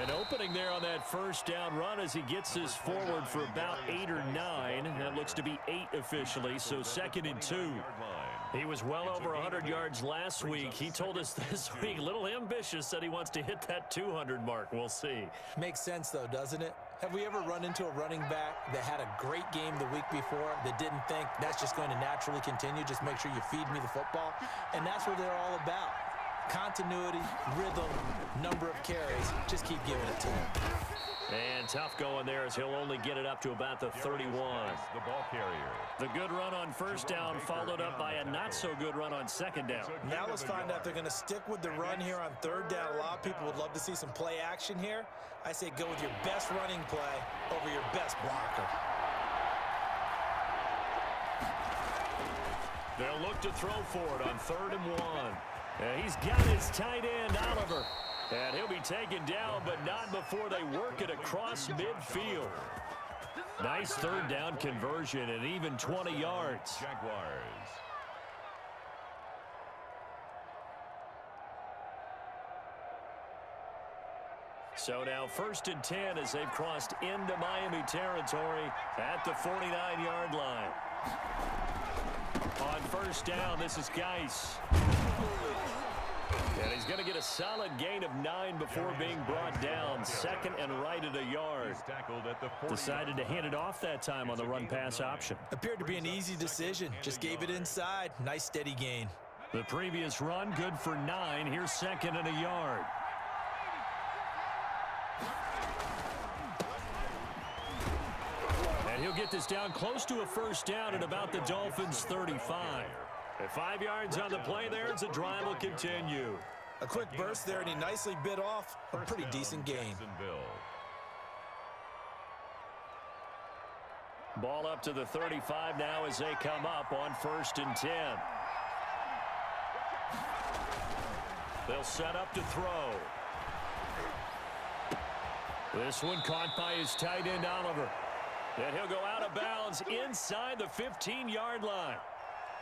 An opening there on that first down run as he gets this forward for about 8 or 9. That looks to be 8 officially, so 2nd and 2. He was well over 100 yards last week. He told us this week, a little ambitious, said he wants to hit that 200 mark. We'll see. Makes sense, though, doesn't it? Have we ever run into a running back that had a great game the week before that didn't think that's just going to naturally continue? Just make sure you feed me the football. And that's what they're all about. Continuity, rhythm, number of carries. Just keep giving it to him. And tough going there as he'll only get it up to about the 31. The ball carrier. The good run on first down followed up by a not-so-good run on second down. Now let's find out if they're going to stick with the run here on third down. A lot of people would love to see some play action here. I say go with your best running play over your best blocker. They'll look to throw for it on 3rd and 1. He's got his tight end, Oliver. And he'll be taken down, but not before they work it across midfield. Nice 3rd down conversion and even 20 yards. Jaguars. So now 1st and 10 as they've crossed into Miami territory at the 49-yard line. On first down, this is Geis. And he's going to get a solid gain of 9 before being brought down. 2nd and right at a yard. Decided to hand it off that time on the run-pass option. Appeared to be an easy decision. Just gave it inside. Nice steady gain. The previous run, good for 9. Here's 2nd and a yard. And he'll get this down close to a first down at about the Dolphins' 35. At 5 yards on the play there, as the drive will continue. A quick burst there, and he nicely bit off a pretty decent gain. Ball up to the 35 now as they come up on 1st and 10. They'll set up to throw. This one caught by his tight end, Oliver. And he'll go out of bounds inside the 15-yard line.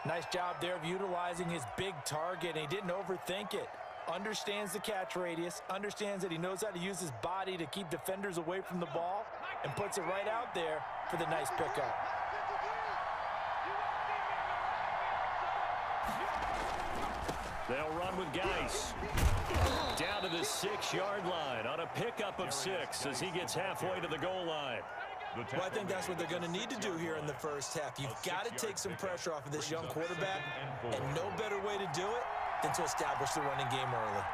Nice job there of utilizing his big target, and he didn't overthink it. Understands the catch radius, understands that he knows how to use his body to keep defenders away from the ball, and puts it right out there for the nice pickup. They'll run with Geis. Down to the 6-yard line on a pickup of 6 as he gets halfway to the goal line. Well, I think that's what they're going to need to do here in the first half. You've got to take some pressure off of this young quarterback, and no better way to do it than to establish the running game early.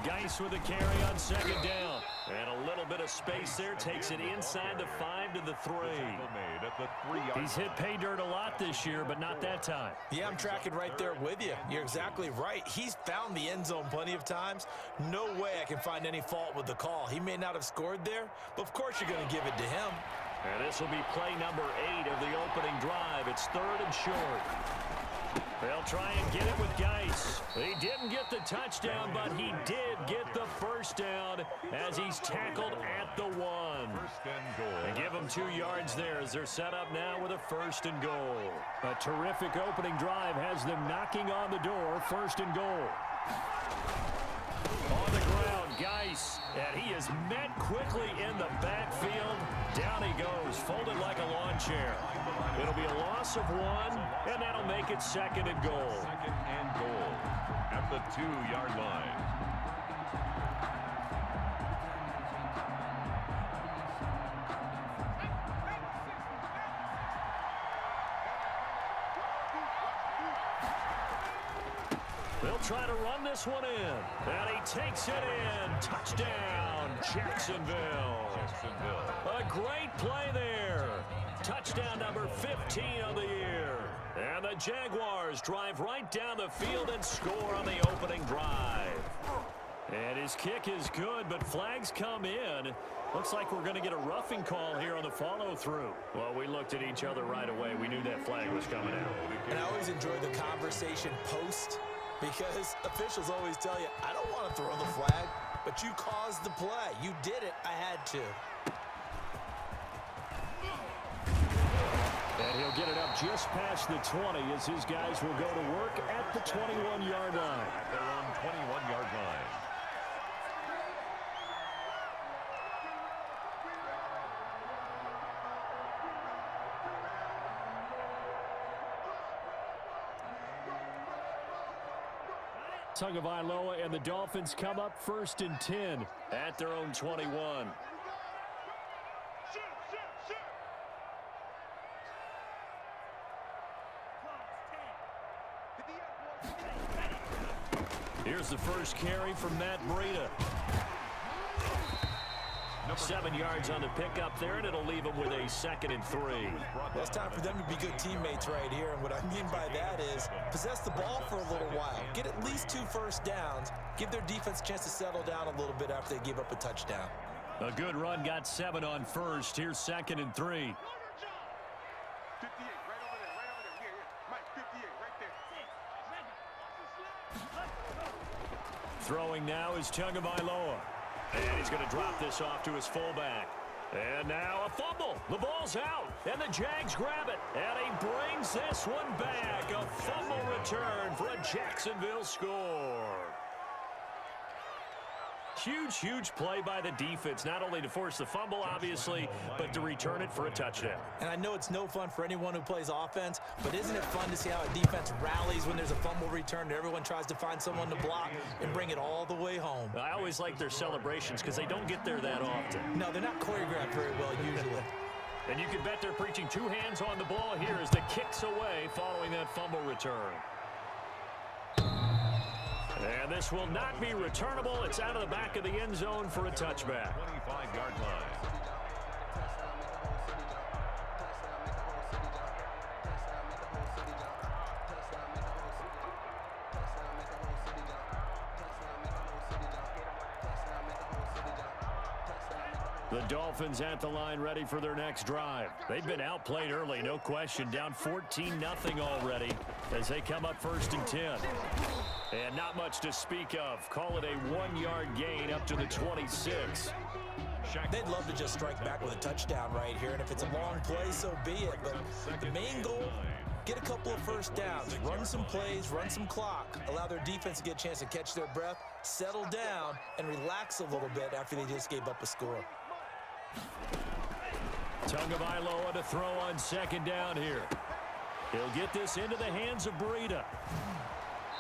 Geis with a carry on 2nd down. And a little bit of space there. Takes it inside the 5 to the 3. He's hit pay dirt a lot this year, but not that time. Yeah, I'm tracking right there with you. You're exactly right. He's found the end zone plenty of times. No way I can find any fault with the call. He may not have scored there, but of course you're going to give it to him. And this will be play number 8 of the opening drive. It's 3rd and short. They'll try and get it with Geis. He didn't get the touchdown, but he did get the first down as he's tackled at the 1. And give him 2 yards there as they're set up now with a 1st and goal. A terrific opening drive has them knocking on the door. 1st and goal. On the ground, Geis, and he is met quickly in the backfield. Down he goes, folded like a lawn chair. It'll be a loss of 1, and that'll make it 2nd and goal. 2nd and goal at the 2-yard line. They'll try to run this one in. And he takes it in. Touchdown, Jacksonville. A great play there. Touchdown number 15 of the year. And the Jaguars drive right down the field and score on the opening drive. And his kick is good, but flags come in. Looks like we're going to get a roughing call here on the follow-through. Well, we looked at each other right away. We knew that flag was coming out. And I always enjoy the conversation post, because officials always tell you, I don't want to throw the flag, but you caused the play. You did it. I had to. And he'll get it up just past the 20 as his guys will go to work at the 21-yard line. At their own 21-yard line. Tagovailoa and the Dolphins come up 1st and 10 at their own 21. Here's the first carry from Matt Breida. 7 yards on the pickup there, and it'll leave him with a 2nd and 3. Well, it's time for them to be good teammates right here, and what I mean by that is possess the ball for a little while, get at least 2 first downs, give their defense a chance to settle down a little bit after they give up a touchdown. A good run, got 7 on first. Here's 2nd and 3. 58, right over there, right over there. Here, Mike, 58, right there. Throwing now is Tagovailoa. And he's going to drop this off to his fullback. And now a fumble. The ball's out. And the Jags grab it. And he brings this one back. A fumble return for a Jacksonville score. Huge play by the defense. Not only to force the fumble, obviously, but to return it for a touchdown. And I know it's no fun for anyone who plays offense, but isn't it fun to see how a defense rallies when there's a fumble return and everyone tries to find someone to block and bring it all the way home? I always like their celebrations because they don't get there that often. No, they're not choreographed very well usually. And you can bet they're preaching 2 hands on the ball here as the kick's away following that fumble return. And this will not be returnable. It's out of the back of the end zone for a touchback. 25-yard line. The Dolphins at the line ready for their next drive. They've been outplayed early, no question. Down 14-0 already as they come up 1st and 10. And not much to speak of. Call it a 1-yard gain up to the 26. They'd love to just strike back with a touchdown right here, and if it's a long play, so be it. But the main goal, get a couple of first downs, run some plays, run some clock, allow their defense to get a chance to catch their breath, settle down, and relax a little bit after they just gave up a score. Tagovailoa to throw on 2nd down here. He'll get this into the hands of Breida.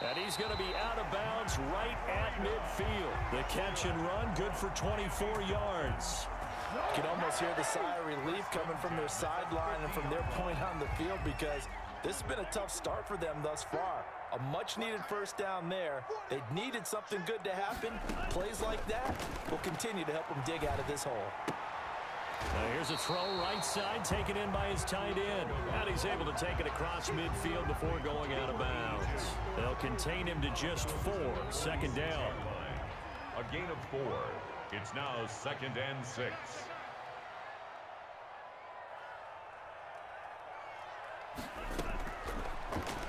And he's going to be out of bounds right at midfield. The catch and run, good for 24 yards. You can almost hear the sigh of relief coming from their sideline and from their point on the field because this has been a tough start for them thus far. A much-needed first down there. They needed something good to happen. Plays like that will continue to help them dig out of this hole. Now here's a throw right side taken in by his tight end. And he's able to take it across midfield before going out of bounds. They'll contain him to just 4. 2nd down. A gain of 4. It's now 2nd and 6.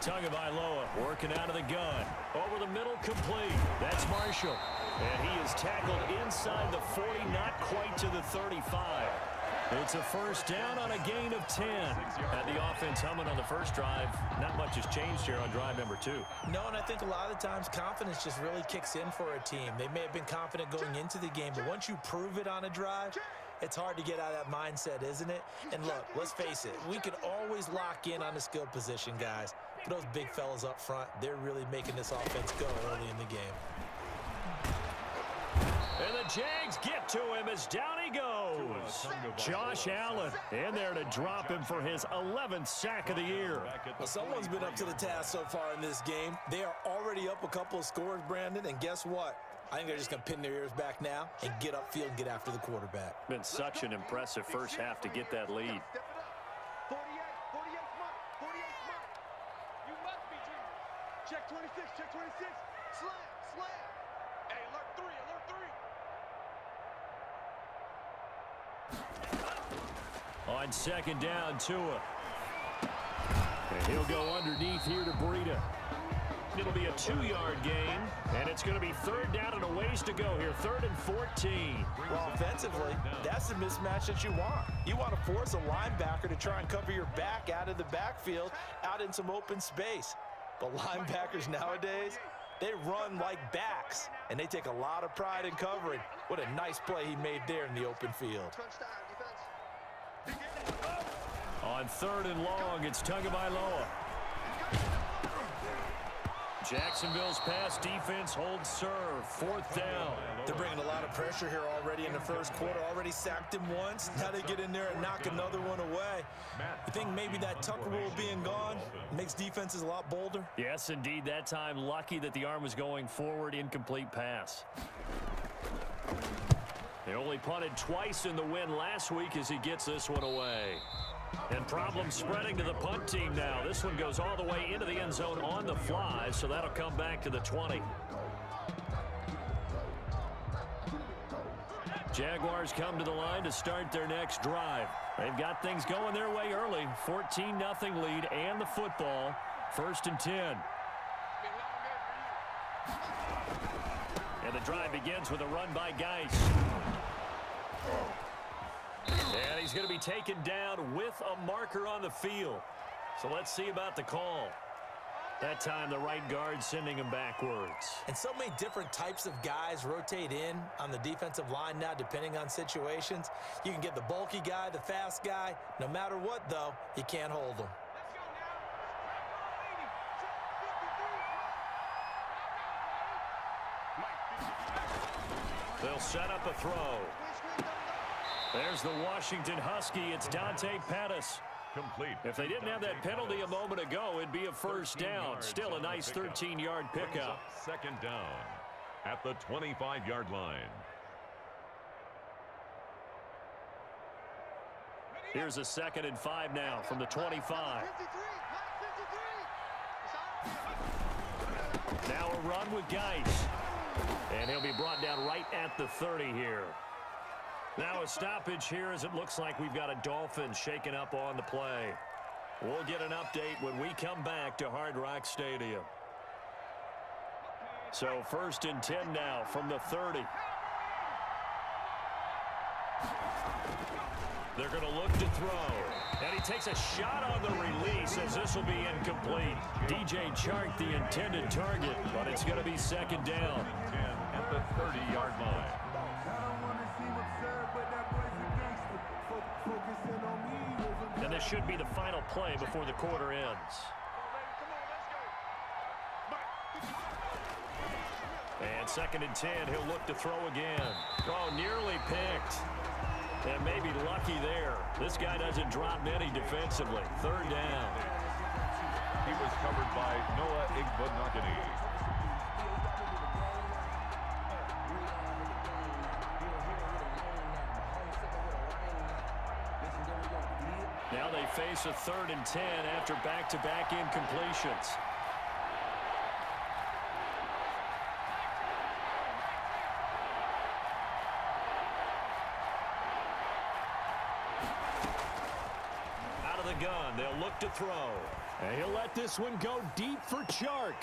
Tagovailoa working out of the gun. Over the middle, complete. That's Marshall. And he is tackled inside the 40, not quite to the 35. It's a first down on a gain of 10. Had the offense humming on the first drive. Not much has changed here on drive number 2. No, and I think a lot of the times confidence just really kicks in for a team. They may have been confident going into the game, but once you prove it on a drive, it's hard to get out of that mindset, isn't it? And look, let's face it, we can always lock in on the skill position, guys. But those big fellas up front, they're really making this offense go early in the game. And the Jags get to him as down he goes. Josh Allen in there to drop him for his 11th sack of the year. Well, someone's been up to the task so far in this game. They are already up a couple of scores, Brandon, and guess what? I think they're just going to pin their ears back now and get upfield and get after the quarterback. Been such an impressive first half to get that lead. 48 smart, 48 smart. You must be dreaming. Check 26, check 26. Slam. Hey, alert 3, alert 3. On 2nd down, Tua. And he'll go underneath here to Breida. It'll be a 2-yard gain, and it's going to be 3rd down and a ways to go here. 3rd and 14. Well, offensively, that's the mismatch that you want. You want to force a linebacker to try and cover your back out of the backfield, out in some open space. But linebackers nowadays, they run like backs, and they take a lot of pride in covering. What a nice play he made there in the open field. On 3rd and long, it's Tagovailoa. Jacksonville's pass defense holds serve. 4th down. They're bringing a lot of pressure here already in the first quarter. Already sacked him once. Now they get in there and knock another one away. You think maybe that Tucker rule being gone makes defenses a lot bolder? Yes, indeed. That time, lucky that the arm was going forward. Incomplete pass. They only punted twice in the win last week as he gets this one away. And problems spreading to the punt team now. This one goes all the way into the end zone on the fly, so that'll come back to the 20. Jaguars come to the line to start their next drive. They've got things going their way early. 14-0 lead and the football. 1st and 10. And the drive begins with a run by Geis. And he's going to be taken down with a marker on the field. So let's see about the call. That time the right guard sending him backwards. And so many different types of guys rotate in on the defensive line now depending on situations. You can get the bulky guy, the fast guy. No matter what, though, you can't hold them. They'll set up a throw. There's the Washington Husky. It's Dante Pettis. Complete. If they didn't have that penalty a moment ago, it'd be a 1st down. Still a nice 13-yard pickup. 2nd down at the 25-yard line. Here's a 2nd and 5 now from the 25. Now a run with Geis. And he'll be brought down right at the 30 here. Now a stoppage here as it looks like we've got a Dolphin shaken up on the play. We'll get an update when we come back to Hard Rock Stadium. So 1st and 10 now from the 30. They're going to look to throw. And he takes a shot on the release as this will be incomplete. DJ Chark the intended target, but it's going to be 2nd down. 10 at the 30-yard line. And this should be the final play before the quarter ends. And 2nd and 10, he'll look to throw again. Oh, nearly picked. And maybe lucky there. This guy doesn't drop many defensively. 3rd down. He was covered by Noah Igbenogany. Now they face a 3rd and 10 after back-to-back incompletions. Out of the gun, they'll look to throw. And he'll let this one go deep for Chark.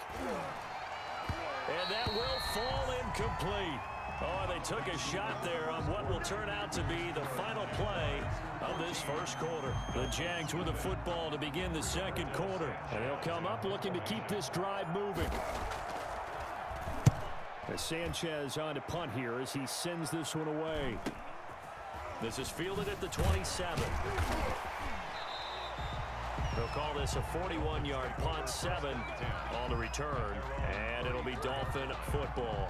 And that will fall incomplete. Oh, they took a shot there on what will turn out to be the final play of this first quarter. The Jags with the football to begin the 2nd quarter. And they'll come up looking to keep this drive moving. As Sanchez on to punt here as he sends this one away. This is fielded at the 27. They'll call this a 41-yard punt, 7 on the return. And it'll be Dolphin football.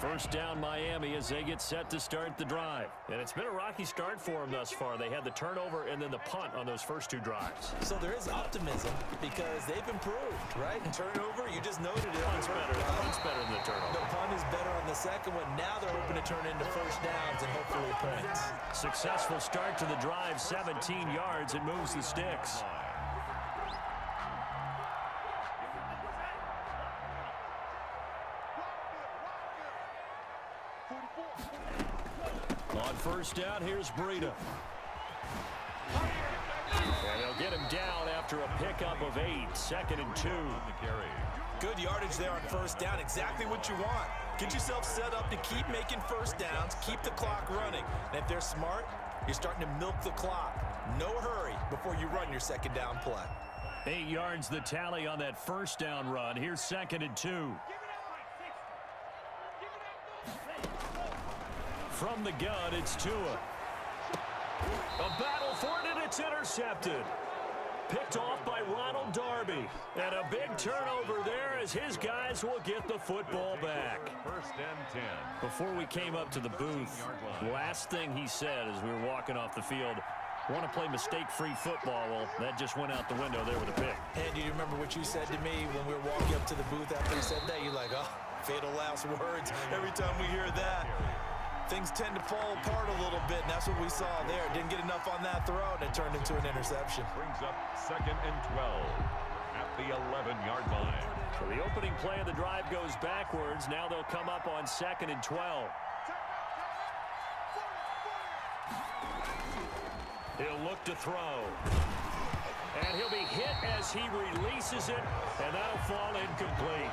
First down Miami as they get set to start the drive. And it's been a rocky start for them thus far. They had the turnover and then the punt on those first 2 drives. So there is optimism because they've improved, right? And turnover, you just noted it. Punt's better. The punt's better than the turnover. The punt is better on the second one. Now they're hoping to turn into 1st downs and hopefully points. Successful start to the drive, 17 yards. It moves the sticks. On 1st down, here's Breida. And they'll get him down after a pickup of 8. 2nd and 2. Good yardage there on 1st down. Exactly what you want. Get yourself set up to keep making 1st downs, keep the clock running. And if they're smart, you're starting to milk the clock. No hurry before you run your 2nd down play. 8 yards the tally on that 1st down run. Here's 2nd and 2. From the gun, it's Tua. A battle for it, and it's intercepted. Picked off by Ronald Darby. And a big turnover there as his guys will get the football back. First and 10. Before we came up to the booth, last thing he said as we were walking off the field, want to play mistake-free football. Well, that just went out the window there with a pick. And do you remember what you said to me when we were walking up to the booth after he said that? You're like, oh, fatal last words. Every time we hear that, things tend to fall apart a little bit, and that's what we saw there. Didn't get enough on that throw, and it turned into an interception. Brings up 2nd and 12 at the 11-yard line. So the opening play of the drive goes backwards. Now they'll come up on 2nd and 12. He'll look to throw. And he'll be hit as he releases it, and that'll fall incomplete.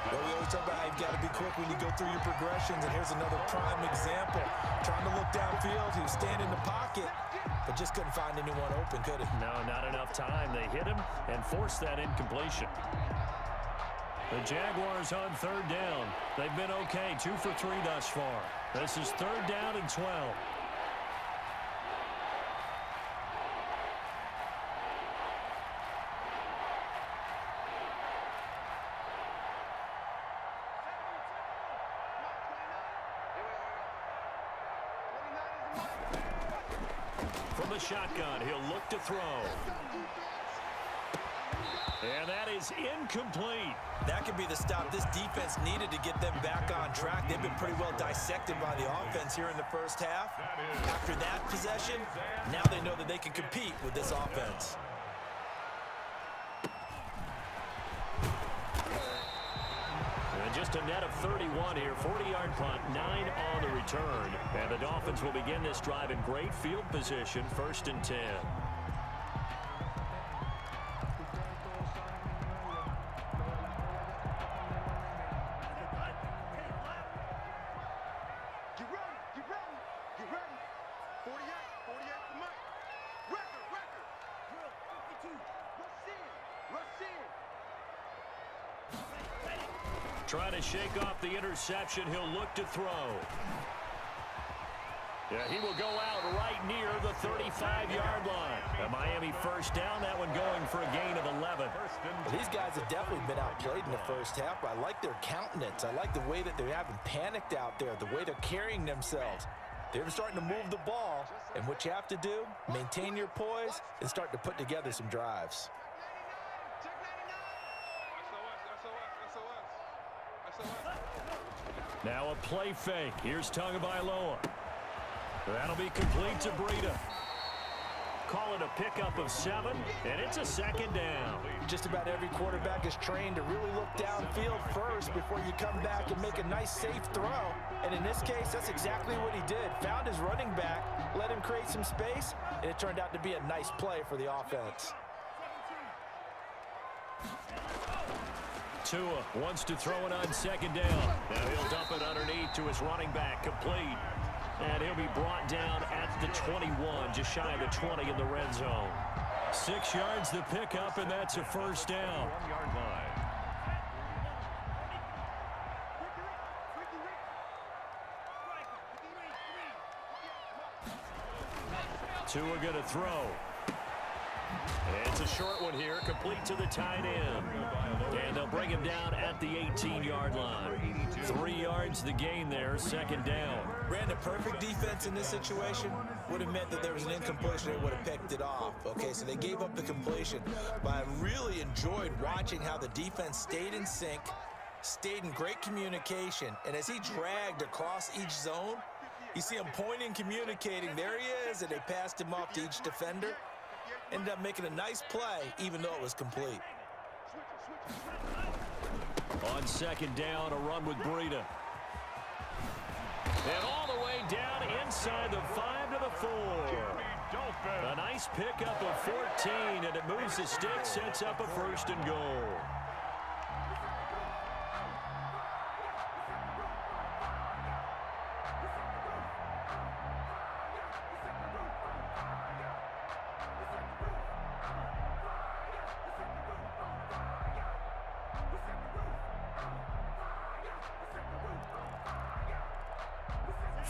Well, we always talk about how you've got to be quick when you go through your progressions, and here's another prime example. Trying to look downfield, he was standing in the pocket, but just couldn't find anyone open, could he? No, not enough time. They hit him and forced that incompletion. The Jaguars on 3rd down. They've been okay, 2 for 3 thus far. This is 3rd down and 12. From the shotgun, he'll look to throw. And that is incomplete. That could be the stop this defense needed to get them back on track. They've been pretty well dissected by the offense here in the first half. After that possession, now they know that they can compete with this offense. And just a net of 31 here, 40-yard punt, 9 on the return. And the Dolphins will begin this drive in great field position, 1st and 10. Trying to shake off the interception. He'll look to throw. Yeah, he will go out right near the 35-yard line. A Miami first down. That one going for a gain of 11. These guys have definitely been outplayed in the first half. I like their countenance. I like the way that they haven't panicked out there, the way they're carrying themselves. They're starting to move the ball, and what you have to do, maintain your poise and start to put together some drives. Now a play fake. Here's Tagovailoa. That'll be complete to Breida. Call it a pickup of 7, and it's a 2nd down. Just about every quarterback is trained to really look downfield first before you come back and make a nice, safe throw. And in this case, that's exactly what he did. Found his running back, let him create some space, and it turned out to be a nice play for the offense. Tua wants to throw it on 2nd down. Now he'll dump it underneath to his running back, complete. And he'll be brought down at the 21, just shy of the 20 in the red zone. 6 yards the pickup, and that's a 1st down. 1-yard line. Tua going to throw. It's a short one here, complete to the tight end. And they'll bring him down at the 18-yard line. 3 yards the gain there, 2nd down. Brandon, perfect defense in this situation would have meant that there was an incompletion. They would have picked it off. Okay, so they gave up the completion. But I really enjoyed watching how the defense stayed in sync, stayed in great communication. And as he dragged across each zone, you see him pointing, communicating. There he is, and they passed him off to each defender. Ended up making a nice play, even though it was complete. On 2nd down, a run with Breida. And all the way down inside the 5 to the 4. A nice pickup of 14, and it moves the stick, sets up a 1st and goal.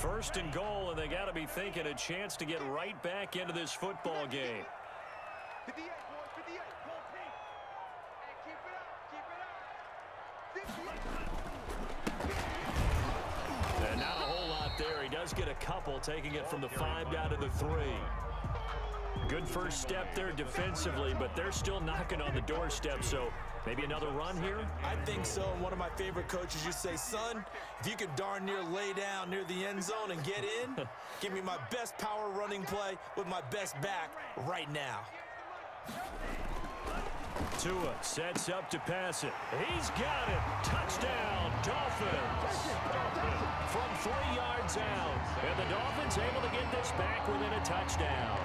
First and goal, and they got to be thinking a chance to get right back into this football game. 58, boys, 58. Full team. Hey, keep it up. Keep it up. 58. And not a whole lot there. He does get a couple, taking it from the 5 down to the 3. Good first step there defensively, but they're still knocking on the doorstep, so maybe another run here? I think so. And one of my favorite coaches used to say, son, if you can darn near lay down near the end zone and get in, give me my best power running play with my best back right now. Tua sets up to pass it. He's got it. Touchdown, Dolphins. From 3 yards out. And the Dolphins able to get this back within a touchdown.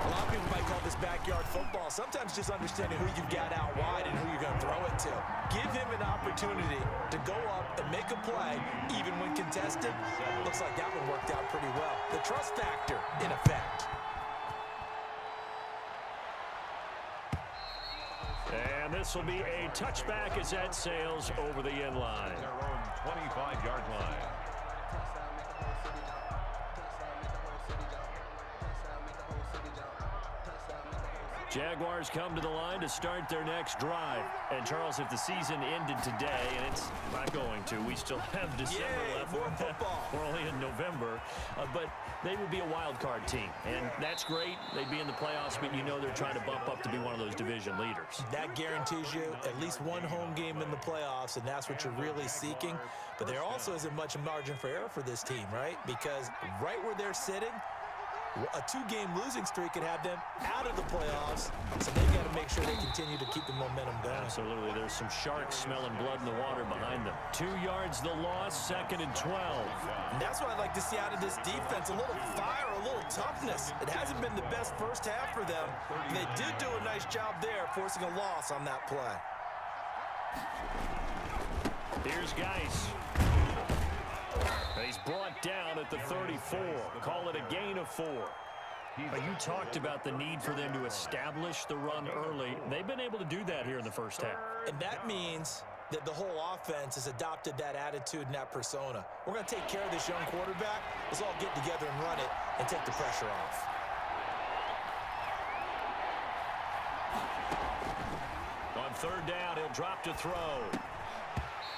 A lot of people might call this backyard football. Sometimes just understanding who you've got out wide and who you're going to throw it to. Give him an opportunity to go up and make a play, even when contested. Looks like that one worked out pretty well. The trust factor, in effect. And this will be a touchback as that sails over the end line. Their own 25-yard line. Jaguars come to the line to start their next drive. And, Charles, if the season ended today, and it's not going to, we still have December left. More football. We're only in November. But they would be a wild card team. And that's great. They'd be in the playoffs, but you know they're trying to bump up to be one of those division leaders. That guarantees you at least one home game in the playoffs, and that's what you're really seeking. But there also isn't much margin for error for this team, right? Because right where they're sitting, a 2-game losing streak could have them out of the playoffs, so they've got to make sure they continue to keep the momentum going. Absolutely. There's some sharks smelling blood in the water behind them. 2 yards the loss, 2nd and 12. And that's what I'd like to see out of this defense, a little fire, a little toughness. It hasn't been the best first half for them. They did do a nice job there, forcing a loss on that play. Here's Geis. He's brought down at the 34. Call it a gain of 4. You talked about the need for them to establish the run early. They've been able to do that here in the first half. And that means that the whole offense has adopted that attitude and that persona. We're going to take care of this young quarterback. Let's all get together and run it and take the pressure off. On 3rd down, he'll drop to throw.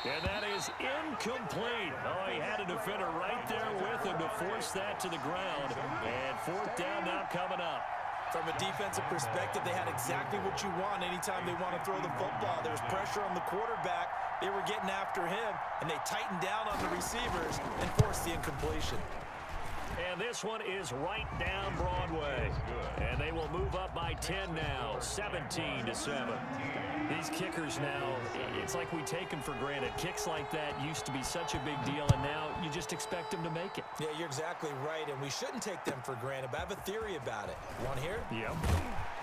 And that is incomplete. Oh, he had a defender right there with him to force that to the ground. And 4th down now coming up. From a defensive perspective, they had exactly what you want anytime they want to throw the football. There was pressure on the quarterback. They were getting after him, and they tightened down on the receivers and forced the incompletion. And this one is right down Broadway. And they will move up by 10 now, 17-7. These kickers now, it's like we take them for granted. Kicks like that used to be such a big deal, and now you just expect them to make it. Yeah, you're exactly right, and we shouldn't take them for granted, but I have a theory about it. Want to hear it? Yeah.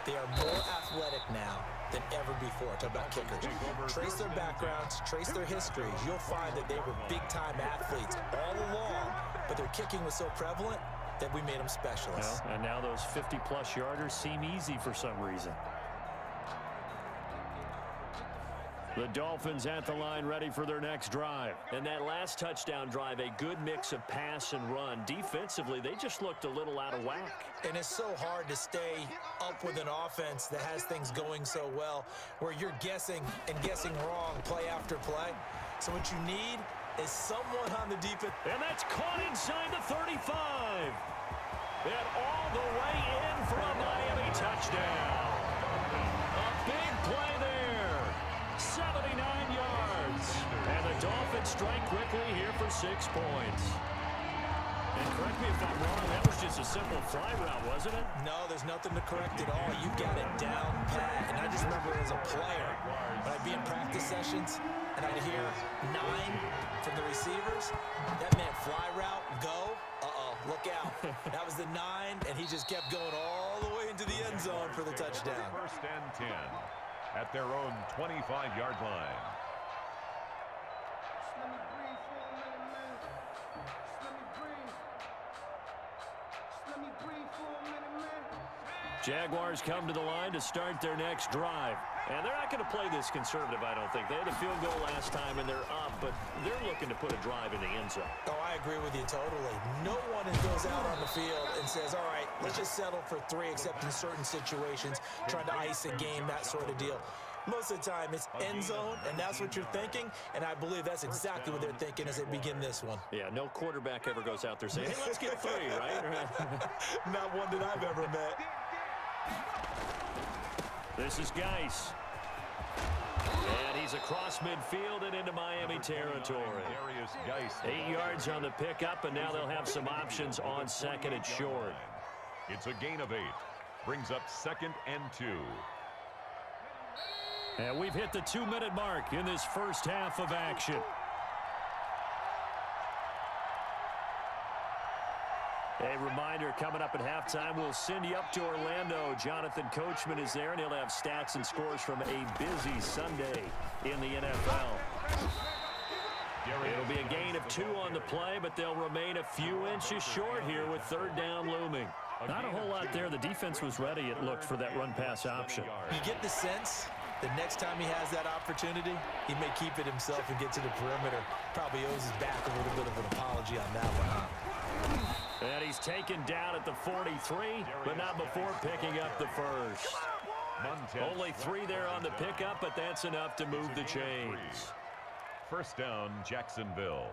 They are more athletic now than ever before. Talk about kickers. Trace their backgrounds, trace their histories. You'll find that they were big-time athletes all along, but their kicking was so prevalent that we made them specialists. Well, and now those 50-plus yarders seem easy for some reason. The Dolphins at the line ready for their next drive. And that last touchdown drive, a good mix of pass and run. Defensively, they just looked a little out of whack. And it's so hard to stay up with an offense that has things going so well, where you're guessing and guessing wrong play after play. So what you need is someone on the defense. And that's caught inside the 35. And all the way in for a Miami touchdown. A big play there. 79 yards. And the Dolphins strike quickly here for 6 points. And correct me if I'm wrong, that was just a simple fly route, wasn't it? No, there's nothing to correct at all. You got it down pat. And I just remember as a player, when I'd be in practice sessions, and I'd hear 9 from the receivers, that meant fly route, go, look out. That was the 9, and he just kept going all the way into the end zone for the touchdown. 1st and 10 at their own 25-yard line. Jaguars come to the line to start their next drive. And they're not going to play this conservative, I don't think. They had a field goal last time, and they're up, but they're looking to put a drive in the end zone. Oh, I agree with you totally. No one goes out on the field and says, all right, let's just settle for 3, except in certain situations, trying to ice a game, that sort of deal. Most of the time, it's end zone, and that's what you're thinking, and I believe that's exactly what they're thinking as they begin this one. Yeah, no quarterback ever goes out there saying, hey, let's get 3, right? Not one that I've ever met. This is Geis. And he's across midfield and into Miami territory. 8 yards on the pickup, and now they'll have some options on second and short. It's a gain of 8. Brings up 2nd and 2. And we've hit the 2-minute mark in this first half of action. A reminder, coming up at halftime, we'll send you up to Orlando. Jonathan Coachman is there, and he'll have stats and scores from a busy Sunday in the NFL. It'll be a gain of 2 on the play, but they'll remain a few inches short here with 3rd down looming. Not a whole lot there. The defense was ready, it looked, for that run-pass option. You get the sense the next time he has that opportunity, he may keep it himself and get to the perimeter. Probably owes his back a little bit of an apology on that one, huh? And he's taken down at the 43, but not before picking up the first. Only 3 there on the pickup, but that's enough to move the chains. First down, Jacksonville.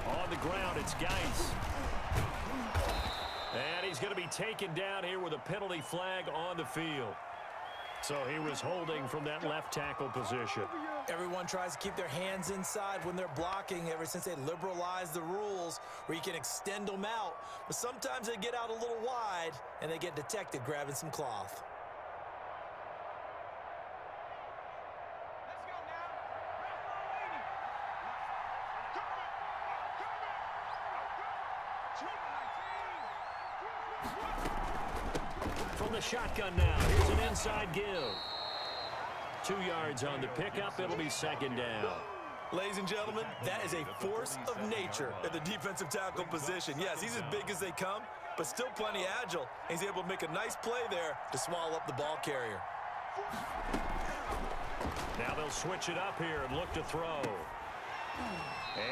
On the ground, it's Geis. And he's going to be taken down here with a penalty flag on the field. So he was holding from that left tackle position. Everyone tries to keep their hands inside when they're blocking ever since they liberalized the rules where you can extend them out. But sometimes they get out a little wide and they get detected grabbing some cloth. From the shotgun now, here's an inside give. 2 yards on the pickup. It'll be 2nd down. Ladies and gentlemen, that is a force of nature at the defensive tackle position. Yes, he's as big as they come, but still plenty agile. He's able to make a nice play there to swallow up the ball carrier. Now they'll switch it up here and look to throw.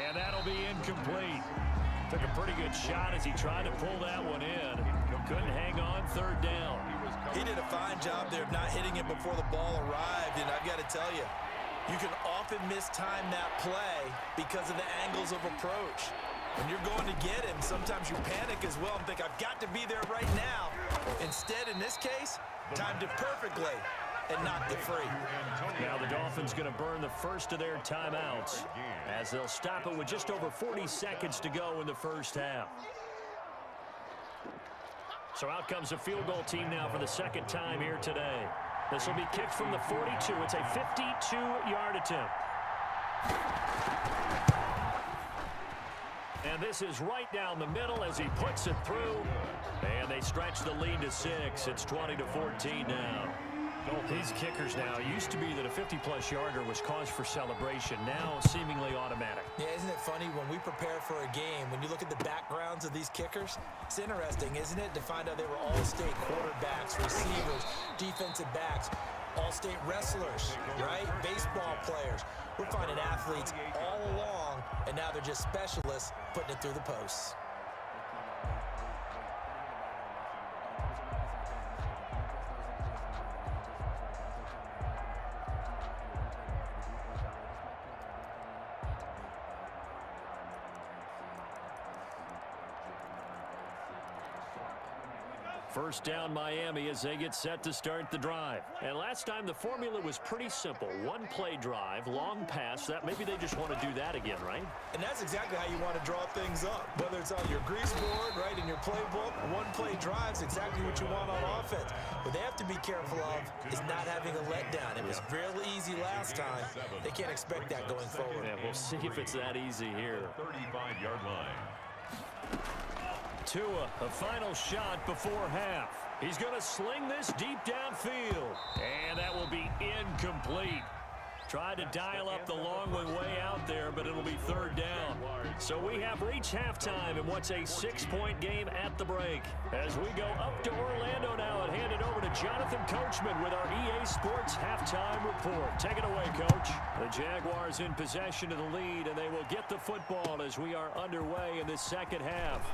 And that'll be incomplete. Took a pretty good shot as he tried to pull that one in. Couldn't hang on, 3rd down. He did a fine job there of not hitting it before the ball arrived, and I've got to tell you, you can often mistime that play because of the angles of approach. When you're going to get him, sometimes you panic as well and think, I've got to be there right now. Instead, in this case, timed it perfectly and knocked it free. Now the Dolphins going to burn the first of their timeouts as they'll stop it with just over 40 seconds to go in the first half. So out comes a field goal team now for the 2nd time here today. This will be kicked from the 42. It's a 52-yard attempt. And this is right down the middle as he puts it through. And they stretch the lead to 6. It's 20-14 now. These kickers now, it used to be that a 50-plus yarder was cause for celebration. Now seemingly automatic. Yeah, isn't it funny when we prepare for a game, when you look at the backgrounds of these kickers, it's interesting, isn't it, to find out they were all-state quarterbacks, receivers, defensive backs, all-state wrestlers, right? Baseball players. We're finding athletes all along, and now they're just specialists putting it through the posts. First down Miami as they get set to start the drive. And last time the formula was pretty simple. One play drive, long pass. That maybe they just want to do that again, right? And that's exactly how you want to draw things up. Whether it's on your grease board, right, in your playbook, one play drive's exactly what you want on offense. What they have to be careful of is not having a letdown. It was real easy last time. They can't expect that going forward. Yeah, we'll see if it's that easy here. 35-yard line. Tua, a final shot before half. He's going to sling this deep downfield. And that will be incomplete. Tried to dial up the long one way out there, but it'll be third down. So we have reached halftime in what's a 6-point game at the break. As we go up to Orlando now and hand it over to Jonathan Coachman with our EA Sports halftime report. Take it away, Coach. The Jaguars in possession of the lead, and they will get the football as we are underway in the second half.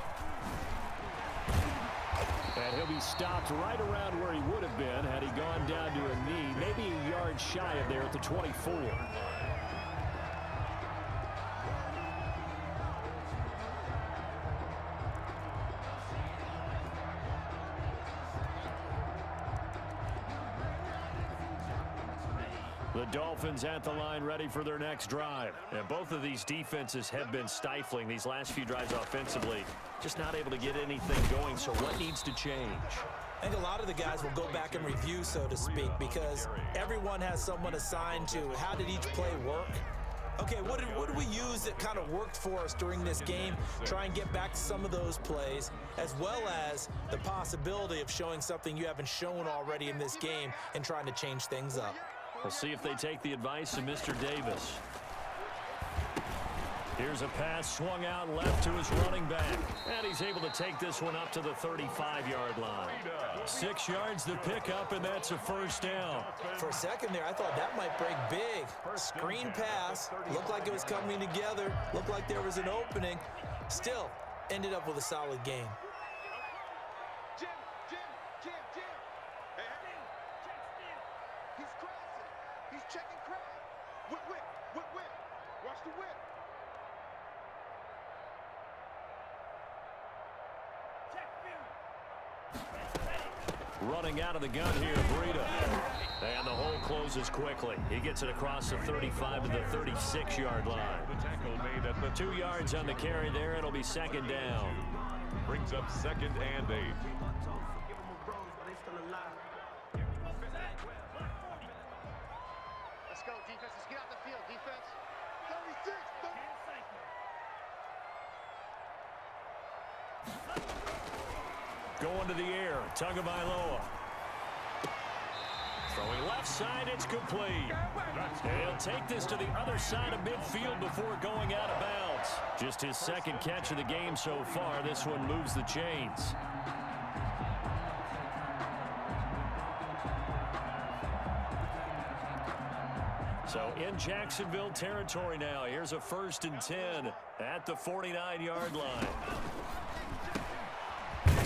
And he'll be stopped right around where he would have been had he gone down to a knee, maybe a yard shy of there at the 24. The Dolphins at the line ready for their next drive. And both of these defenses have been stifling these last few drives offensively. Just not able to get anything going, so what needs to change? I think a lot of the guys will go back and review, so to speak, because everyone has someone assigned to how did each play work. Okay, what did we use that kind of worked for us during this game? Try and get back to some of those plays, as well as the possibility of showing something you haven't shown already in this game and trying to change things up. We'll see if they take the advice of Mr. Davis. Here's a pass swung out left to his running back. And he's able to take this one up to the 35-yard line. 6 yards to pick up, and that's a first down. For a second there, I thought that might break big. Screen pass. Looked like it was coming together. Looked like there was an opening. Still, ended up with a solid game. Jim. Hey, he's crossing. He's checking crowd. Whip. Watch the whip. Running out of the gun here, Breida. And the hole closes quickly. He gets it across the 35 to the 36-yard line. 2 yards on the carry there. It'll be second down. Brings up 2nd and 8. Let's go, defense. Let's get out the field, defense. 36. Going to the air, Tagovailoa. Throwing left side, it's complete. He'll take this to the other side of midfield before going out of bounds. Just his second catch of the game so far. This one moves the chains. So in Jacksonville territory now. Here's a 1st and 10 at the 49-yard line.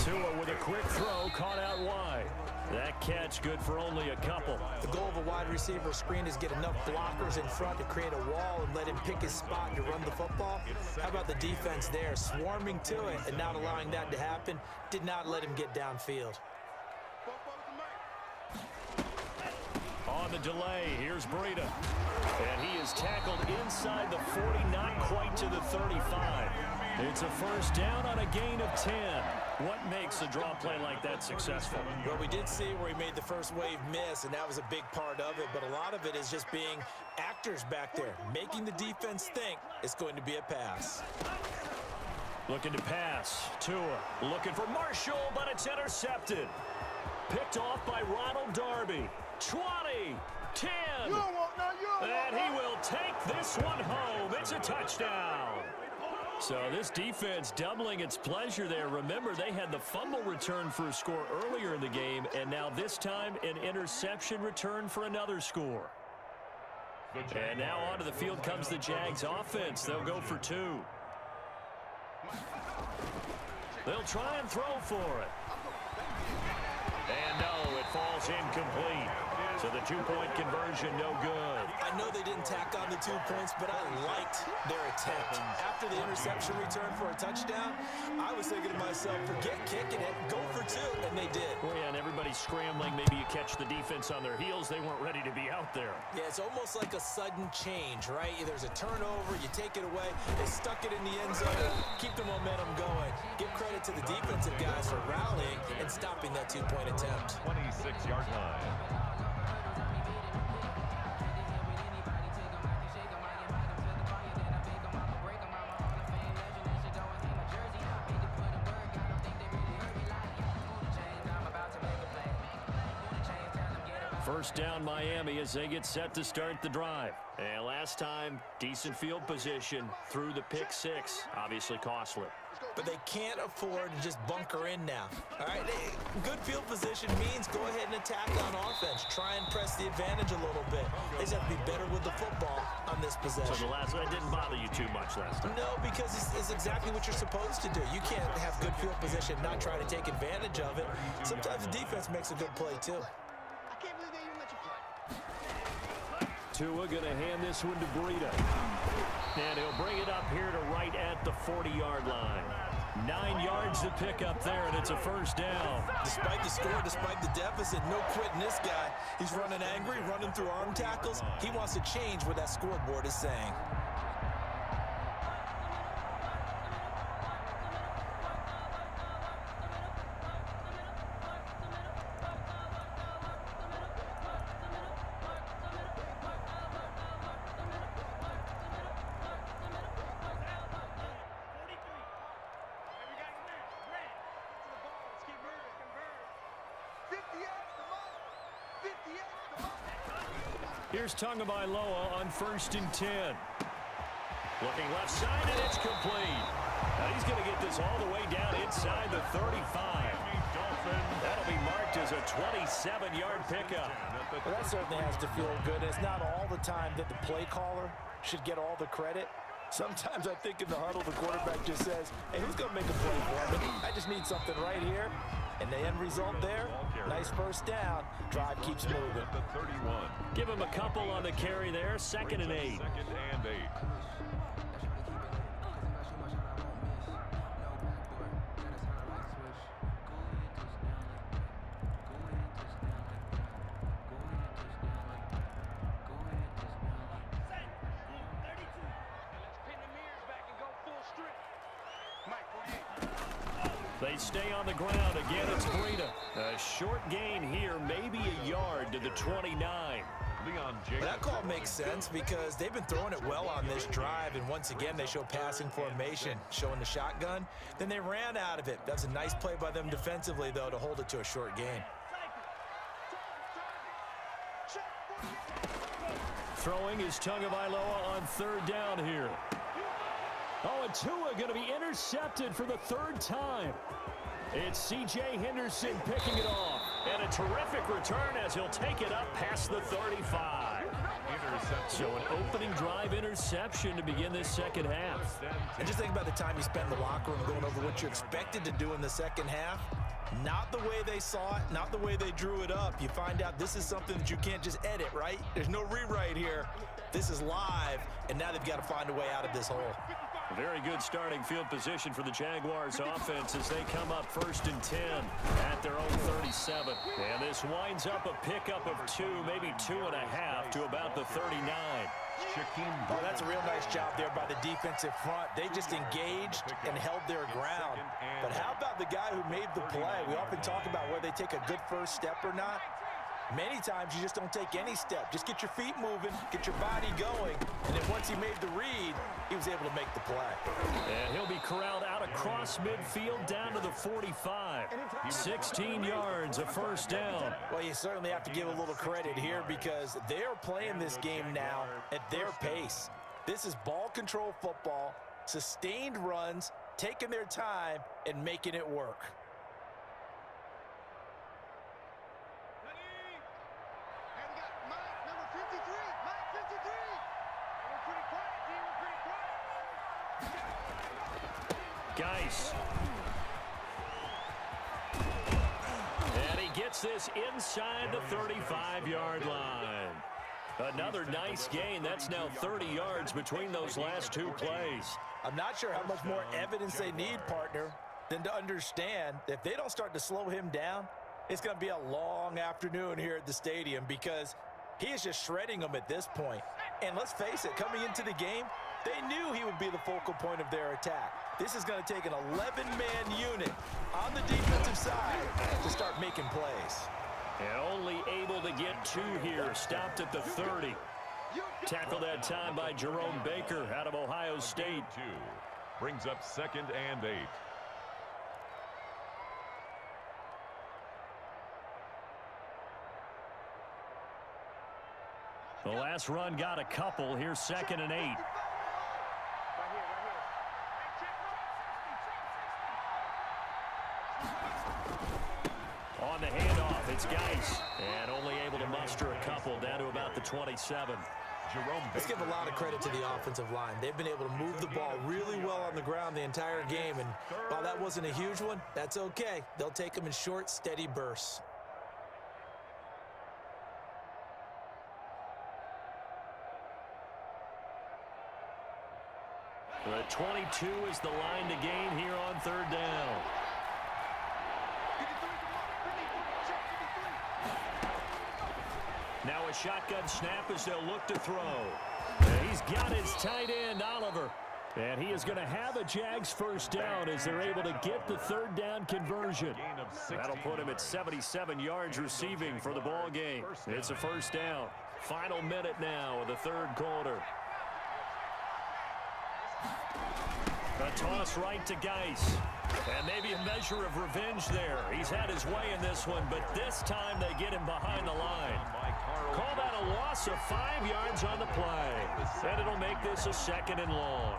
Tua with a quick throw, caught out wide. That catch good for only a couple. The goal of a wide receiver screen is get enough blockers in front to create a wall and let him pick his spot to run the football. How about the defense there, swarming to it and not allowing that to happen? Did not let him get downfield. On the delay, here's Breida. And he is tackled inside the 40, not quite to the 35. It's a first down on a gain of 10. What makes a draw play like that successful? Well, we did see where he made the first wave miss, and that was a big part of it. But a lot of it is just being actors back there, making the defense think it's going to be a pass. Looking to pass. Tua looking for Marshall, but it's intercepted. Picked off by Ronald Darby. 20, 10. And he will take this one home. It's a touchdown. So this defense doubling its pleasure there. Remember, they had the fumble return for a score earlier in the game, and now this time an interception return for another score. And now onto the field comes the Jags offense. They'll go for 2. They'll try and throw for it. And no, it falls incomplete. So the 2-point conversion, no good. I know they didn't tack on the 2 points, but I liked their attempt. After the interception return for a touchdown, I was thinking to myself, forget kicking it, go for 2, and they did. Well, yeah, and everybody's scrambling. Maybe you catch the defense on their heels. They weren't ready to be out there. Yeah, it's almost like a sudden change, right? There's a turnover, you take it away, they stuck it in the end zone, keep the momentum going. Give credit to the defensive guys for rallying and stopping that 2-point attempt. 26-yard line. First down Miami as they get set to start the drive. And last time, decent field position through the pick six. Obviously costly. But they can't afford to just bunker in now. All right, good field position means go ahead and attack on offense. Try and press the advantage a little bit. They just have to be better with the football on this possession. So the last one didn't bother you too much last time? No, because it's exactly what you're supposed to do. You can't have good field position, not try to take advantage of it. Sometimes the defense makes a good play, too. I can't believe they even let you play. Tua going to hand this one to Breida. And he'll bring it up here to right at the 40-yard line. 9 yards to pick up there, and it's a first down. Despite the score, despite the deficit, no quitting this guy. He's running angry, running through arm tackles. He wants to change what that scoreboard is saying. Here's Tagovailoa on 1st and 10. Looking left side, and it's complete. Now he's going to get this all the way down inside the 35. That'll be marked as a 27-yard pickup. Well, that certainly has to feel good. It's not all the time that the play caller should get all the credit. Sometimes I think in the huddle, the quarterback just says, hey, who's going to make a play for me? I just need something right here. And the end result there, nice first down. Drive keeps moving. Give him a couple on the carry there. 2nd and 8. 2nd and 8. They stay on the ground. Again, it's Breida. A short gain here, maybe a yard to the 29. That call makes sense because they've been throwing it well on this drive, and once again they show passing formation, showing the shotgun. Then they ran out of it. That's a nice play by them defensively, though, to hold it to a short gain. Throwing is Tagovailoa on 3rd down here. Oh, and Tua going to be intercepted for the 3rd time. It's C.J. Henderson picking it off. And a terrific return as he'll take it up past the 35. So an opening drive interception to begin this second half. And just think about the time you spend in the locker room going over what you expected to do in the second half. Not the way they saw it, not the way they drew it up. You find out this is something that you can't just edit, right? There's no rewrite here. This is live, and now they've got to find a way out of this hole. A very good starting field position for the Jaguars offense as they come up 1st and 10 at their own 37. And this winds up a pickup of 2, maybe 2.5 to about the 39. Oh, that's a real nice job there by the defensive front. They just engaged and held their ground. But how about the guy who made the play? We often talk about whether they take a good first step or not. Many times you just don't take any step. Just get your feet moving, get your body going, and then once he made the read, he was able to make the play. And he'll be corralled out across midfield down to the 45. 16 yards, a first down. Well, you certainly have to give a little credit here because they're playing this game now at their pace. This is ball control football, sustained runs, taking their time, and making it work. Geis. And he gets this inside the 35-yard line. Another nice gain. That's now 30 yards between those last 2 plays. I'm not sure how much more evidence they need, partner, than to understand that if they don't start to slow him down, it's going to be a long afternoon here at the stadium because he is just shredding them at this point. And let's face it, coming into the game, they knew he would be the focal point of their attack. This is going to take an 11-man unit on the defensive side to start making plays. And only able to get 2 here. Stopped at the 30. Tackled that time by Jerome Baker out of Ohio State. 2 brings up 2nd and 8. The last run got a couple. Here's 2nd and 8. On the handoff, it's Geis. And only able to muster a couple down to about the 27. Let's give a lot of credit to the offensive line. They've been able to move the ball really well on the ground the entire game. And while that wasn't a huge one, that's okay. They'll take them in short, steady bursts. The 22 is the line to gain here on 3rd down. Now a shotgun snap as they'll look to throw. And he's got his tight end, Oliver. And he is going to have a Jags first down as they're able to get the 3rd down conversion. That'll put him at 77 yards receiving for the ball game. It's a first down. Final minute now of the 3rd quarter. A toss right to Geis. And maybe a measure of revenge there. He's had his way in this one, but this time they get him behind the line. Call that a loss of 5 yards on the play. And it'll make this a 2nd and long.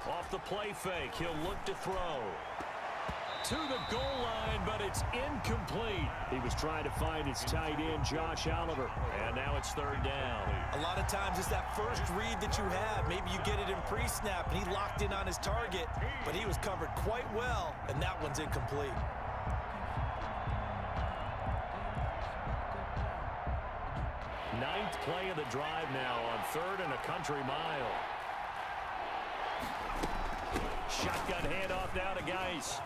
Off the play fake, he'll look to throw. To the goal line, but it's incomplete. He was trying to find his tight end, Josh Oliver. And now it's 3rd down. A lot of times it's that first read that you have. Maybe you get it in pre-snap, and he locked in on his target, but he was covered quite well, and that one's incomplete. Ninth play of the drive now on 3rd and a country mile. Shotgun handoff now to Geis.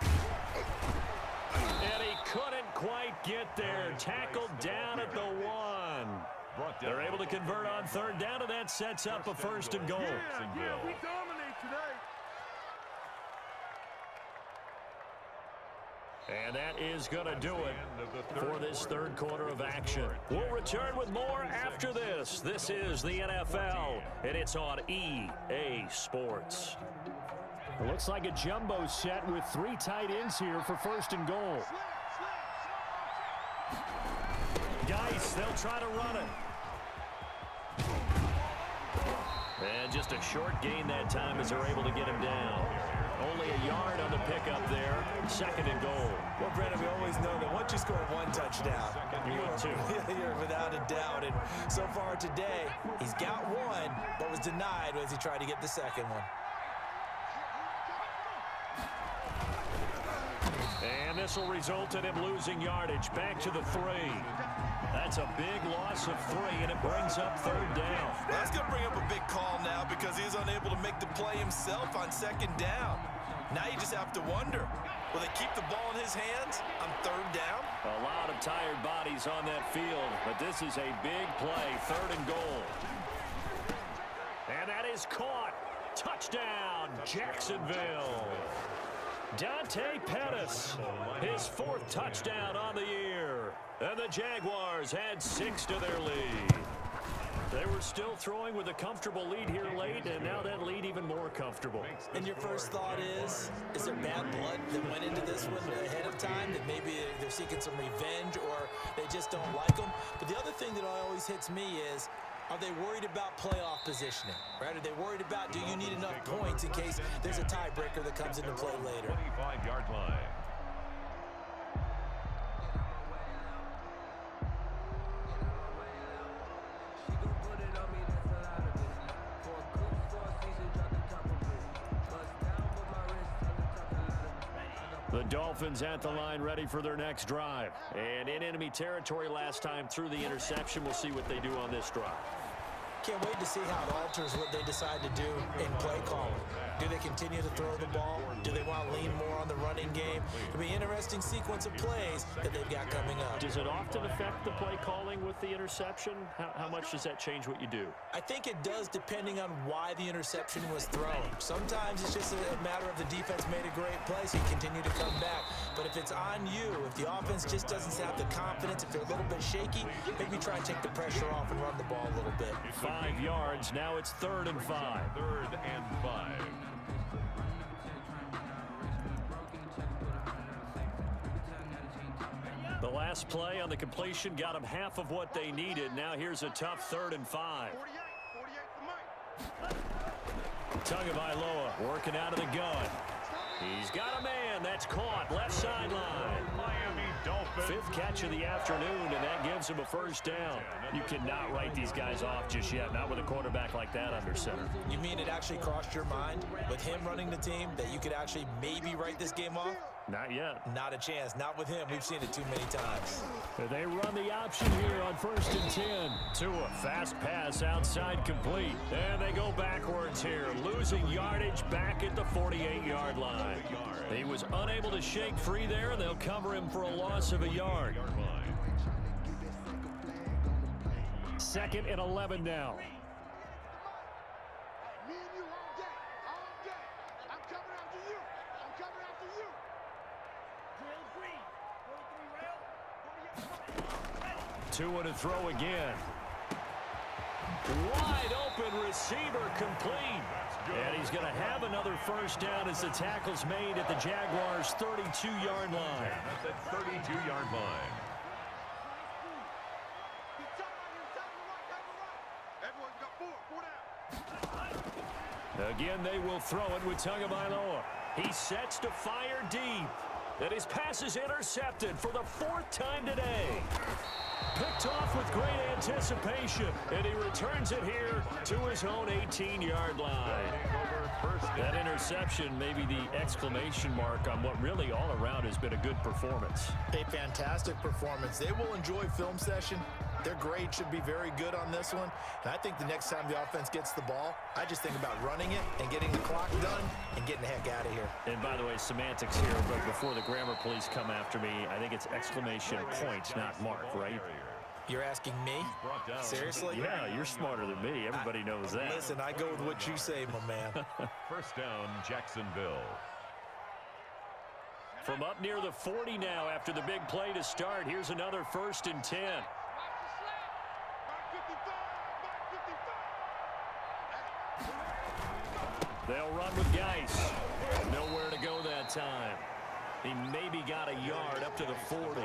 And he couldn't quite get there. Tackled down at the 1. They're able to convert on 3rd down, and that sets up a 1st and goal. Yeah, we dominate today. And that is going to do it for this 3rd quarter of action. We'll return with more after this. This is the NFL, and it's on EA Sports. It looks like a jumbo set with 3 tight ends here for 1st and goal. Geis, they'll try to run it. And just a short gain that time as they're able to get him down. Only a yard on the pickup there. 2nd and goal. Well, Brandon, we always know that once you score 1 touchdown, you're without a doubt. And so far today, he's got 1, but was denied as he tried to get the 2nd one. And this will result in him losing yardage. Back to the 3. That's a big loss of 3, and it brings up 3rd down. That's going to bring up a big call now because he's unable to make the play himself on 2nd down. Now you just have to wonder, will they keep the ball in his hands on 3rd down? A lot of tired bodies on that field, but this is a big play, 3rd and goal. And that is caught. Touchdown, Jacksonville. Dante Pettis, his 4th touchdown on the year. And the Jaguars had 6 to their lead. They were still throwing with a comfortable lead here late, and now that lead even more comfortable. And your first thought is there bad blood that went into this one ahead of time, that maybe they're seeking some revenge or they just don't like them? But the other thing that always hits me is, are they worried about playoff positioning, right? Are they worried about, do you need enough points in case there's a tiebreaker that comes into play later? 25-yard line. The Dolphins at the line ready for their next drive. And in enemy territory last time through the interception. We'll see what they do on this drive. Can't wait to see how it alters what they decide to do in play calling. Do they continue to throw the ball? Do they want to lean more on the running game? It'll be an interesting sequence of plays that they've got coming up. Does it often affect the play calling with the interception? How much does that change what you do? I think it does depending on why the interception was thrown. Sometimes it's just a matter of the defense made a great play, so you continue to come back. But if it's on you, if the offense just doesn't have the confidence, if they're a little bit shaky, maybe try and take the pressure off and run the ball a little bit. 5 yards. Now it's 3rd and 5. 3rd and 5. The last play on the completion got them half of what they needed. Now here's a tough 3rd and 5. 48 for Mike. Tagovailoa working out of the gun. He's got a man. That's caught. Left sideline. Miami Dolphins. 5th catch of the afternoon, and that gives him a 1st down. You cannot write these guys off just yet, not with a quarterback like that under center. You mean it actually crossed your mind with him running the team that you could actually maybe write this game off? Not yet. Not a chance. Not with him. We've seen it too many times. They run the option here on 1st and 10. Tua, fast pass outside complete. And they go backwards here, losing yardage back at the 48-yard line. He was unable to shake free there, and they'll cover him for a loss of a yard. 2nd and 11 now. Me and you all day. All day. I'm coming after you. I'm coming after you. Tua to throw again. Wide open receiver complete. And he's going to have another 1st down as the tackle's made at the Jaguars' 32-yard line. That's at 32-yard line. Everyone's got 4 down. Again, they will throw it with Tagovailoa. He sets to fire deep. And his pass is intercepted for the 4th time today. Picked off with great anticipation, and he returns it here to his own 18-yard line. That interception may be the exclamation mark on what really all around has been a good performance. A fantastic performance. They will enjoy film session. Their grade should be very good on this one. And I think the next time the offense gets the ball, I just think about running it and getting the clock done and getting the heck out of here. And by the way, semantics here, but before the grammar police come after me, I think it's exclamation point, not mark, right? You're asking me? Seriously? Yeah, you're smarter than me. Everybody knows that. Listen, I go with what you say, my man. 1st down, Jacksonville. From up near the 40 now after the big play to start, here's another 1st and 10. They'll run with Geis. Nowhere to go that time. He maybe got a yard up to the 40.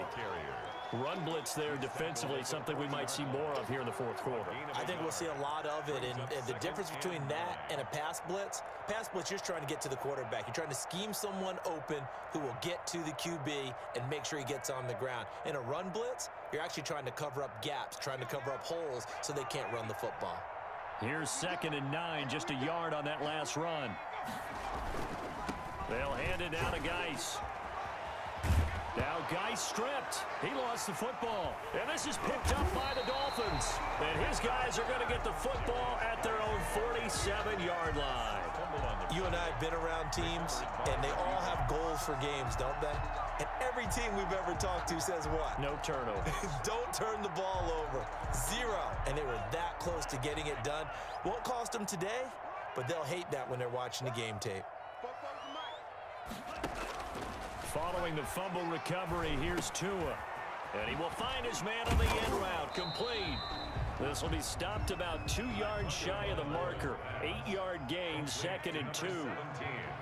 Run blitz there defensively, something we might see more of here in the 4th quarter. I think we'll see a lot of it, and the difference between that and a pass blitz, you're trying to get to the quarterback. You're trying to scheme someone open who will get to the QB and make sure he gets on the ground. In a run blitz, you're actually trying to cover up gaps, trying to cover up holes so they can't run the football. Here's 2nd and 9, just a yard on that last run. They'll hand it down to Geis. Now Geis stripped. He lost the football. And this is picked up by the Dolphins. And his guys are going to get the football at their own 47-yard line. You and I have been around teams, and they all have goals for games, don't they? And every team we've ever talked to says what? No turnover. Don't turn the ball over. 0. And they were that close to getting it done. Won't cost them today, but they'll hate that when they're watching the game tape. Following the fumble recovery, here's Tua. And he will find his man on the end route, complete. This will be stopped about 2 yards shy of the marker. 8-yard gain, 2nd and 2.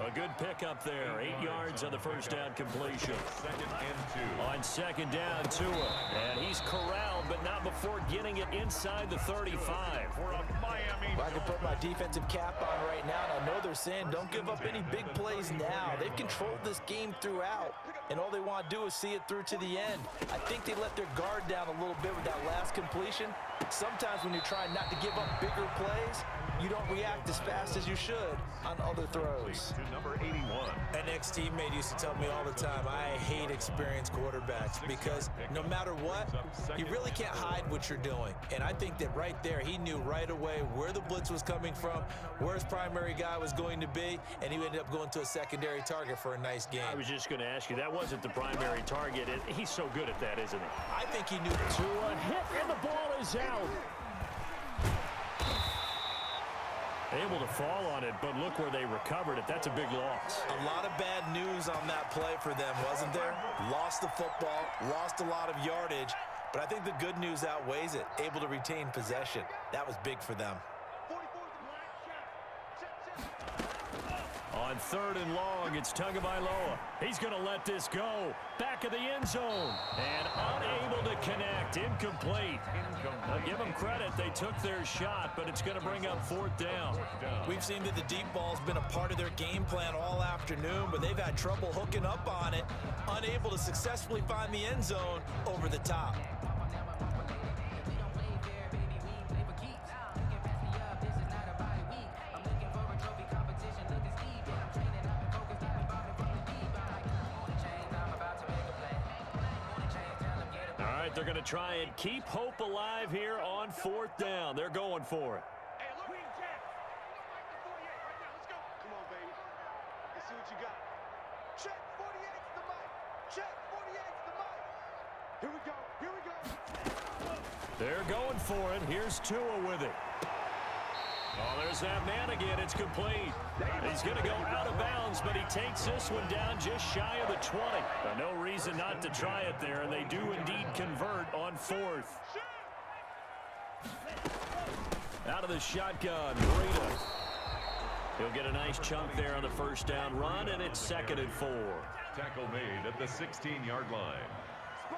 A good pickup there. 8 yards on the 1st down completion. 2nd and 2. On 2nd down, Tua. And he's corralled, but not before getting it inside the 35. For a Miami. Well, I can put my defensive cap on right now, and I know they're saying don't give up any big plays now. They've controlled this game throughout, and all they want to do is see it through to the end. I think they let their guard down a little bit with that last completion. Sometimes when you're trying not to give up bigger plays, you don't react as fast as you should on other throws. To number 81. An ex-teammate used to tell me all the time, I hate experienced quarterbacks because no matter what, you really can't hide what you're doing. And I think that right there, he knew right away where the blitz was coming from, where his primary guy was going to be, and he ended up going to a secondary target for a nice game. I was just going to ask you, that wasn't the primary target. He's so good at that, isn't he? I think he knew. To a hit, and the ball is out. Able to fall on it, but look where they recovered it. That's a big loss. A lot of bad news on that play for them, wasn't there? Lost the football, lost a lot of yardage, but I think the good news outweighs it. Able to retain possession. That was big for them. On On 3rd and long, it's Tagovailoa. He's going to let this go. Back of the end zone. And unable to connect. Incomplete. I'll give them credit. They took their shot, but it's going to bring up 4th down. We've seen that the deep ball's been a part of their game plan all afternoon, but they've had trouble hooking up on it, unable to successfully find the end zone over the top. They're going to try and keep hope alive here on 4th down. They're going for it. Hey, look, Jack. Right now, let's go. Come on, baby. Let's see what you got. Check 48's the mic. Check 48's the mic. Here we go. Here we go. They're going for it. Here's Tua with it. Oh, there's that man again. It's complete. He's going to go out of bounds, but he takes this one down just shy of the 20. No reason not to try it there, and they do indeed convert on 4th. Out of the shotgun, Breida. He'll get a nice chunk there on the 1st down run, and it's 2nd and 4. Tackle made at the 16-yard line.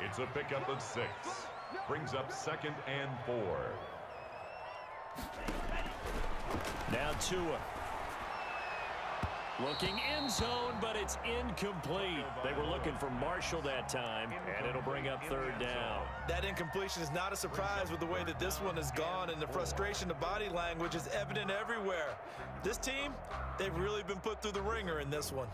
It's a pickup of 6. Brings up 2nd and 4. Now Tua. Looking end zone, but it's incomplete. They were looking for Marshall that time, and it'll bring up 3rd down. That incompletion is not a surprise with the way that this one has gone, and the frustration of body language is evident everywhere. This team, they've really been put through the ringer in this one.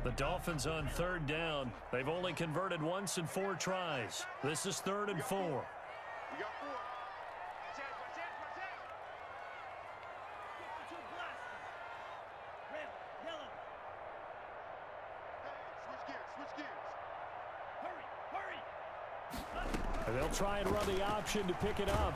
The Dolphins on 3rd down. They've only converted once in 4 tries. This is 3rd and 4. You got 4. Watch out, watch out, watch out. Red, yellow. Hey, switch gears. Hurry. And they'll try and run the option to pick it up.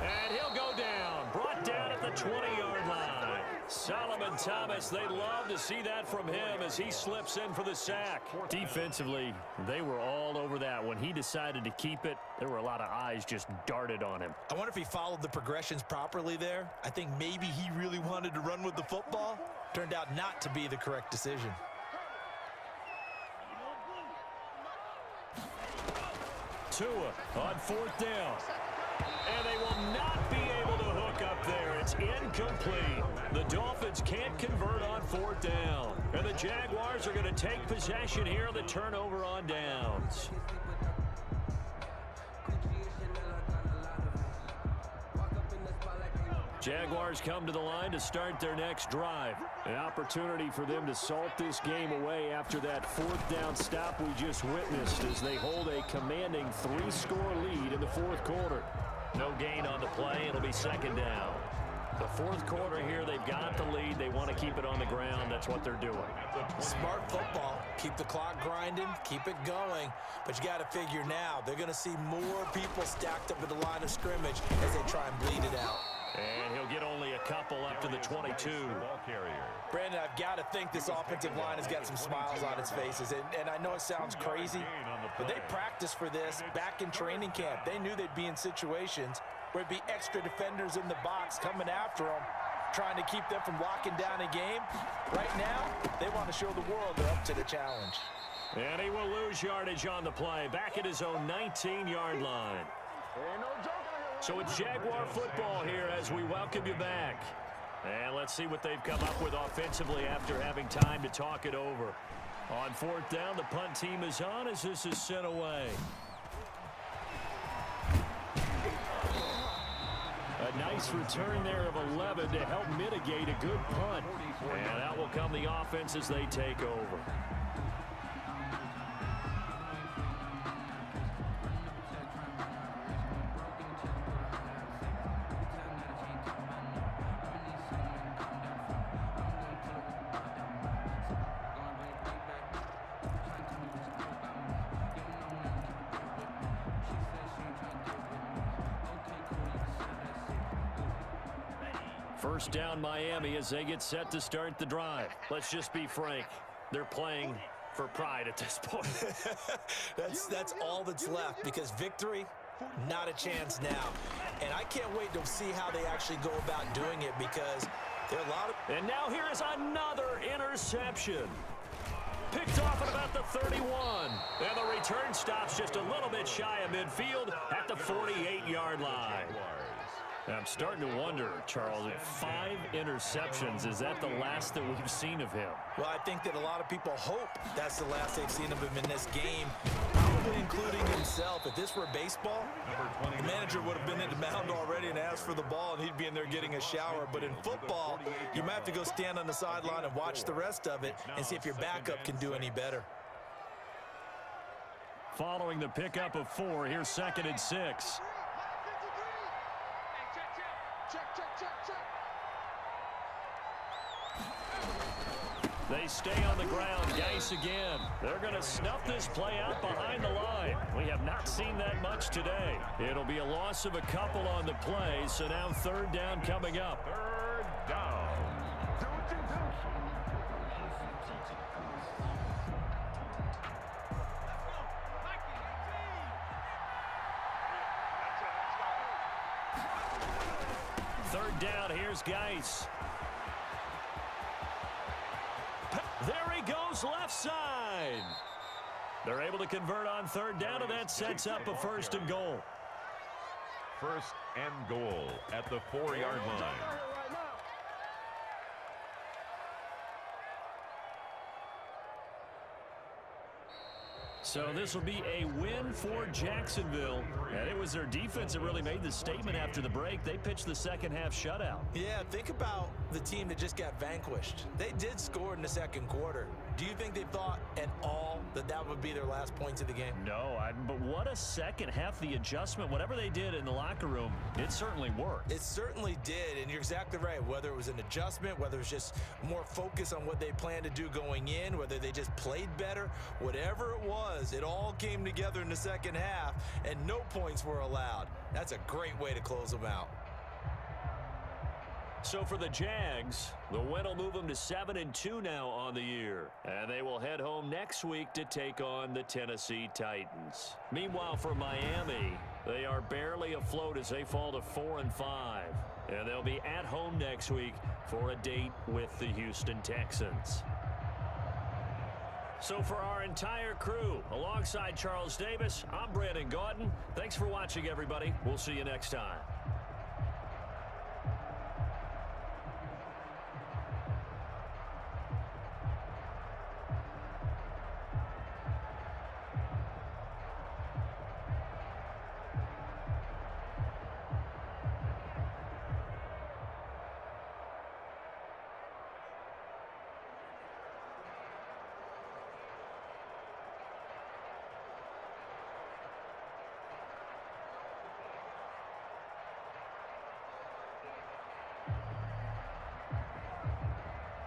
And he'll go down. Brought down at the 20-yard line. Solomon Thomas, they love to see that from him as he slips in for the sack. Defensively, they were all over that. When he decided to keep it, there were a lot of eyes just darted on him. I wonder if he followed the progressions properly there. I think maybe he really wanted to run with the football. Turned out not to be the correct decision. Tua on 4th down. And they will not be able to hook up there. It's incomplete. The Dolphins can't convert on 4th down. And the Jaguars are going to take possession here on the turnover on downs. Jaguars come to the line to start their next drive. An opportunity for them to salt this game away after that 4th down stop we just witnessed as they hold a commanding 3-score lead in the 4th quarter. No gain on the play. It'll be 2nd down. The 4th quarter here, they've got the lead. They want to keep it on the ground. That's what they're doing. Smart football. Keep the clock grinding. Keep it going. But you got to figure now, they're going to see more people stacked up at the line of scrimmage as they try and bleed it out. And he'll get only a couple up to the 22. Brandon, I've got to think this offensive line has got some smiles on its faces. And I know it sounds crazy, but they practiced for this back in training camp. They knew they'd be in situations where it'd be extra defenders in the box coming after them, trying to keep them from locking down a game. Right now, they want to show the world they're up to the challenge. And he will lose yardage on the play, back at his own 19-yard line. So it's Jaguar football here as we welcome you back. And let's see what they've come up with offensively after having time to talk it over. On 4th down, the punt team is on as this is sent away. A nice return there of 11 to help mitigate a good punt. And that will come the offense as they take over. First down Miami as they get set to start the drive. Let's just be frank. They're playing for pride at this point. That's all that's left, because victory, not a chance now. And I can't wait to see how they actually go about doing it, because there are a lot of... And now here is another interception. Picked off at about the 31. And the return stops just a little bit shy of midfield at the 48-yard line. I'm starting to wonder, Charles, 5 interceptions, is that the last that we've seen of him? Well, I think that a lot of people hope that's the last they've seen of him in this game, probably including himself. If this were baseball, the manager would have been in the mound already and asked for the ball, and he'd be in there getting a shower. But in football, you might have to go stand on the sideline and watch the rest of it and see if your backup can do any better. Following the pickup of 4, here's 2nd and 6. They stay on the ground. Geis again. They're going to snuff this play out behind the line. We have not seen that much today. It'll be a loss of a couple on the play, so now 3rd down coming up. 3rd down. Third down, here's Geis. There he goes, left side. They're able to convert on 3rd down, and that sets up a 1st and goal. 1st and goal at the 4-yard line. So this will be a win for Jacksonville. And it was their defense that really made the statement after the break. They pitched the second half shutout. Yeah, think about the team that just got vanquished. They did score in the 2nd quarter. Do you think they thought at all that that would be their last points of the game? No, but what a second half. The adjustment, whatever they did in the locker room, it certainly worked. It certainly did, and you're exactly right. Whether it was an adjustment, whether it was just more focus on what they planned to do going in, whether they just played better, whatever it was, it all came together in the second half, and no points were allowed. That's a great way to close them out. So for the Jags, the win will move them to 7-2 now on the year. And they will head home next week to take on the Tennessee Titans. Meanwhile, for Miami, they are barely afloat as they fall to 4-5. And they'll be at home next week for a date with the Houston Texans. So for our entire crew, alongside Charles Davis, I'm Brandon Gaudin. Thanks for watching, everybody. We'll see you next time.